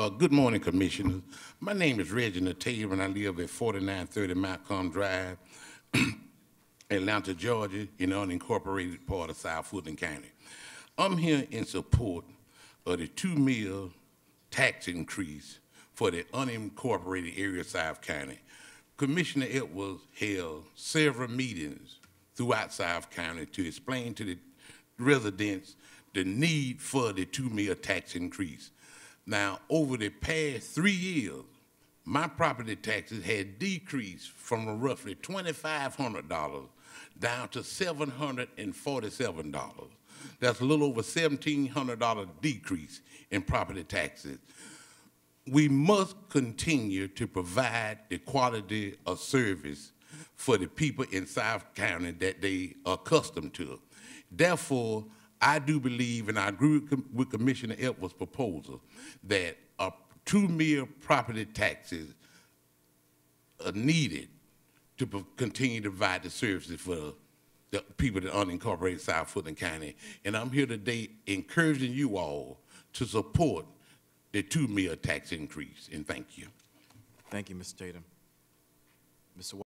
Good morning, Commissioners. My name is Reginald Taylor, and I live at 4930 Malcolm Drive, Atlanta, Georgia, in the unincorporated part of South Woodland County. I'm here in support of the 2 mil tax increase for the unincorporated area of South County. Commissioner Edwards held several meetings throughout South County to explain to the residents the need for the 2 mil tax increase. Now, over the past 3 years, my property taxes had decreased from roughly $2,500 down to $747. That's a little over $1,700 decrease in property taxes. We must continue to provide the quality of service for the people in South County that they are accustomed to. Therefore, I do believe, and I agree with Commissioner Edwards' proposal, that 2 mil property taxes are needed to continue to provide the services for the people that unincorporated South Woodland County. And I'm here today encouraging you all to support the 2 mil tax increase, and thank you. Thank you, Mr. Tatum. Mr.